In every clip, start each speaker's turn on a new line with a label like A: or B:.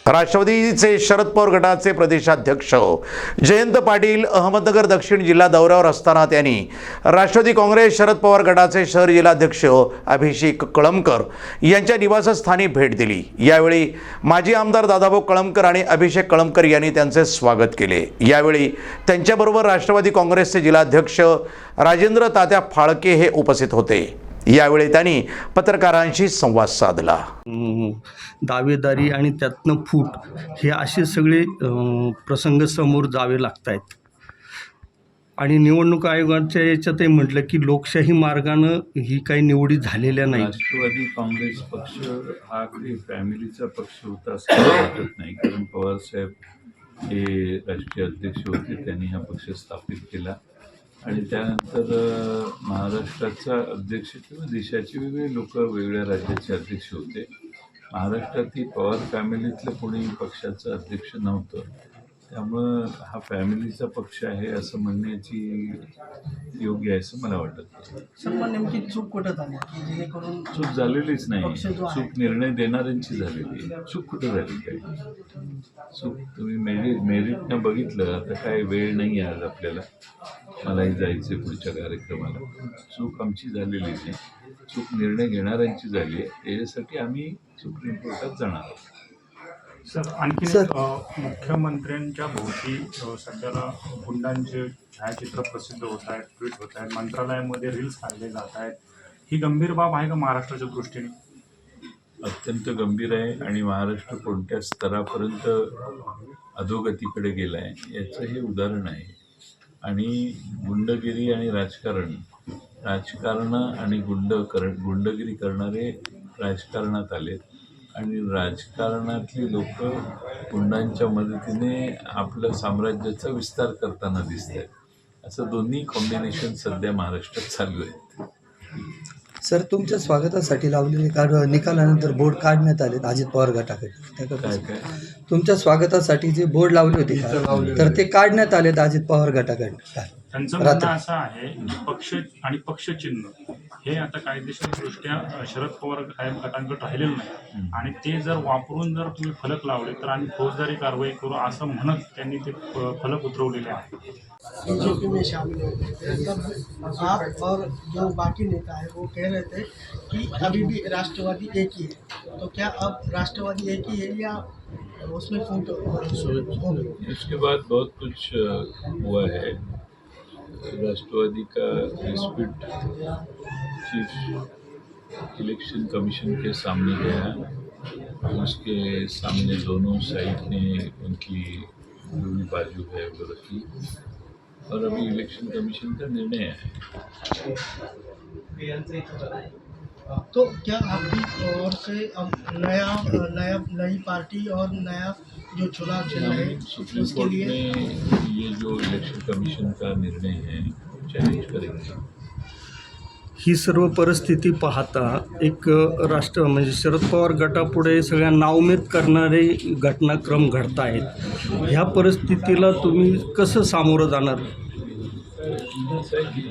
A: राष्ट्रवादीचे शरद पवार गटाचे प्रदेशाध्यक्ष जयंत पाटील अहमदनगर दक्षिण जिल्हा दौऱ्यावर असताना त्यांनी राष्ट्रवादी काँग्रेस शरद पवार गटाचे शहर जिल्हाध्यक्ष अभिषेक कळमकर यांच्या निवासस्थानी भेट दिली। यावेळी माजी आमदार दादाभाऊ कळमकर आणि अभिषेक कळमकर यांनी त्यांचे स्वागत केले। यावेळी त्यांच्याबरोबर राष्ट्रवादी काँग्रेसचे जिल्हाध्यक्ष राजेंद्र तात्या फाळके हे उपस्थित होते। यावेळी त्यांनी पत्रकारांशी संवाद साधला।
B: दावेदारी आणि त्यातनं फूट हे असे सगळे प्रसंग समोर जावे लागत आहेत आणि निवडणूक आयोगाच्या याच्यातही म्हटलं की लोकशाही मार्गानं ही काही निवडी झालेल्या नाही।
C: राष्ट्रवादी काँग्रेस पक्ष हा काही फॅमिलीचा पक्ष होता असं वाटत नाही, कारण पवारसाहेब हे राष्ट्रीय अध्यक्ष होते, त्यांनी हा पक्ष स्थापित केला आणि त्यानंतर महाराष्ट्राचा अध्यक्ष किंवा देशाचे वेगवेगळे लोक वेगवेगळ्या राज्याचे अध्यक्ष होते। महाराष्ट्रातील पवार फॅमिलीतलं कोणी पक्षाचं अध्यक्ष नव्हतं, त्यामुळं हा फॅमिलीचा पक्ष आहे असं म्हणण्याची योग्य आहे असं मला वाटत नाही।
D: सर, नेमकी चूक कुठं झाली की जेणेकरून
C: चूक झालेलीच नाही, चूक निर्णय देणाऱ्यांची झालेली आहे। चूक कुठं झाली काय? चूक तुम्ही मेरिटनं बघितलं, आता काय वेळ नाही आहे आज आपल्याला, मलाही जायचं पुढच्या कार्यक्रमाला। चूक आमची झालेली नाही, चूक निर्णय घेणाऱ्यांची झाली आहे, त्याच्यासाठी आम्ही सुप्रीम कोर्टात जाणार आहोत।
E: सर, आणखी मुख्यमंत्र्यांच्या भोवती सध्याला गुंडांचे छायाचित्र प्रसिद्ध होत आहेत, ट्विट होत आहेत, मंत्रालयामध्ये रील्स काढले जात आहेत। ही गंभीर बाब आहे का महाराष्ट्राच्या दृष्टीने?
C: अत्यंत गंभीर आहे आणि महाराष्ट्र कोणत्या स्तरापर्यंत अधोगतीकडे गेला आहे याचं हे उदाहरण आहे। आणि गुंडगिरी आणि राजकारण आणि गुंडगिरी करणारे राजकारणात आलेत आणि राजकारणातली लोक गुंडांच्या मदतीने आपलं साम्राज्याचा विस्तार करताना दिसत आहेत। असं दोन्ही कॉम्बिनेशन सध्या महाराष्ट्रात चालू आहेत।
F: सर, तुमच्या स्वागतासाठी लावलेले निकालानंतर बोर्ड काढण्यात आले अजित पवार गटाकडे,
C: काय
F: तुमच्या स्वागतासाठी जे बोर्ड लावले होते तर ते काढण्यात आले अजित पवार गटाकडे।
E: त्यांचं म्हणणं असं आहे की पक्ष आणि पक्षचिन्ह हे आता कायदेशीरदृष्ट्या शरद पवार गटांकडे राहिलेलं नाही आणि ते जर वापरून जर तुम्ही फलक लावले तर आम्ही फौजदारी कारवाई करू असं म्हणत त्यांनी ते फलक उतरवलेले आहेत।
D: बीजेपी में शामिल होते तब आप और जो बाकी नेता है वो कह रहे थे कि अभी भी राष्ट्रवादी एक ही है, तो क्या अब राष्ट्रवादी एक ही है या उसमें फूट होगी?
C: इसके बाद बहुत कुछ हुआ है। राष्ट्रवादी का डिस्प्यूट चीफ इलेक्शन कमीशन के सामने गया, उसके सामने दोनों साइड ने उनकी जो भी बाजू है वो रखी और अभी इलेक्शन कमीशन का निर्णय है।
D: तो क्या आपकी ओर से अब नई पार्टी और नया जो चुनाव चल रहा है
C: सुप्रीम कोर्ट में ये जो इलेक्शन कमीशन का निर्णय है चैलेंज करेंगे।
B: ही सर्व परिस्थिती पाहता एक म्हणजे शरद पवार गटापुढे सगळ्या नाउमेद करणारे घटनाक्रम घडत आहेत। ह्या परिस्थितीला तुम्ही कसं सामोरं जाणार?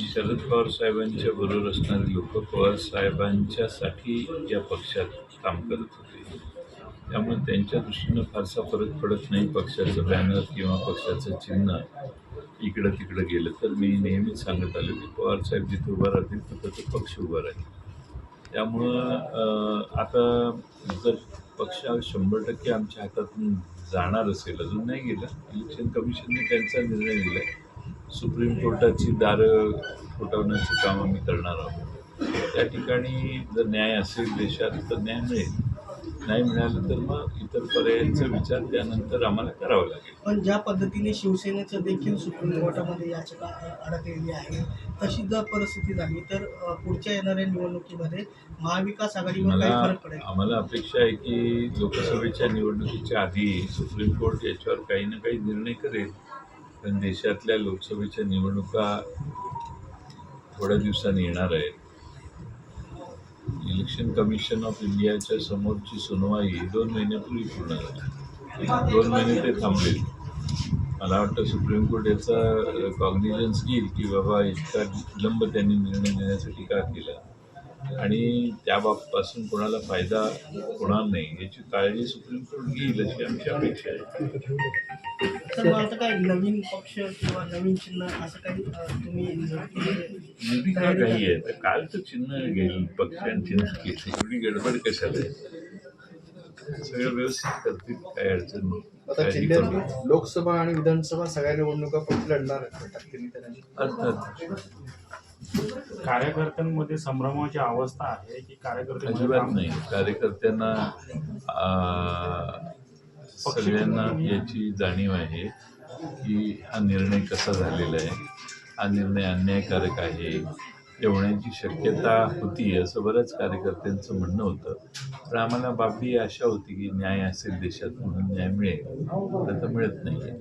C: शरद पवार साहेबांच्या बरोबर असणारे लोक पवार साहेबांच्यासाठी या पक्षात काम करत होते, त्यामुळे त्यांच्या दृष्टीनं फारसा फरक पडत नाही। पक्षाचं बॅनर किंवा पक्षाचं चिन्ह इकडं तिकडं गेलं तर मी नेहमीच सांगत आलो की पवारसाहेब जिथे उभा राहतील तिथं तो पक्ष उभा राहील। त्यामुळं आता जर पक्ष 100% आमच्या हातातून जाणार असेल, अजून नाही गेला, इलेक्शन कमिशनने त्यांचा निर्णय दिला, सुप्रीम कोर्टाची दारं ठोठावण्याचं काम आम्ही करणार आहोत। त्या ठिकाणी जर न्याय असेल देशात तर न्याय मिळेल, नाही मिळालं तर मग इतर पर्यायांचा विचार त्यानंतर आम्हाला करावा लागेल।
D: पण ज्या पद्धतीने शिवसेनेचं देखील सुप्रीम कोर्टामध्ये याचिका अडकलेली आहे, तशी जर परिस्थिती झाली तर पुढच्या येणाऱ्या निवडणुकीमध्ये महाविकास आघाडीवर काही फरक पडेल?
C: आम्हाला अपेक्षा आहे की लोकसभेच्या निवडणुकीच्या आधी सुप्रीम कोर्ट याच्यावर काही ना काही निर्णय करेल, कारण देशातल्या लोकसभेच्या निवडणुका थोड्या दिवसांनी येणार आहेत। इलेक्शन कमिशन ऑफ इंडियाच्या समोरची सुनवाई 2 महिन्यापूर्वी पूर्ण झाली, 2 महिने ते थांबले। मला वाटतं सुप्रीम कोर्ट याचा कॉग्निजन्स घेईल की बाबा इतका विलंब त्यांनी निर्णय देण्यासाठी का केला, आणि त्यापासून कोणाला फायदा होणार नाही याची काळजी सुप्रीम कोर्ट घेईल अशी आमची अपेक्षा आहे.
D: तर मग आता काय नवीन पक्ष किंवा नवीन चिन्ह असं काही तुम्ही
C: भूमिका काही आहे तर काल तर चिन्ह घेईल पक्ष आणि चिन्ह घेतली एवढी गडबड कशाला आहे? सगळं व्यवस्थित करतील, काही अडचण नाही.
G: आता
C: काळजी करू नका.
G: जिल्ह्यातील लोकसभा आणि विधानसभा सगळ्या निवडणुका पक्ष लढणार आहेत ठाकरे नेत्यांनी.
C: अर्थात
E: कार्यकर्त्यांमध्ये संभ्रमाची अवस्था आहे की कार्यकर्ते
C: अजिबात नाही. कार्यकर्त्यांना सगळ्यांना याची जाणीव आहे की हा निर्णय कसा झालेला आहे, हा निर्णय अन्यायकारक आहे, येण्याची शक्यता होती असं बऱ्याच कार्यकर्त्यांचं म्हणणं होतं. पण आम्हाला बाबी आशा होती की न्याय असेल देशात म्हणून न्याय मिळेल, आता मिळत नाही.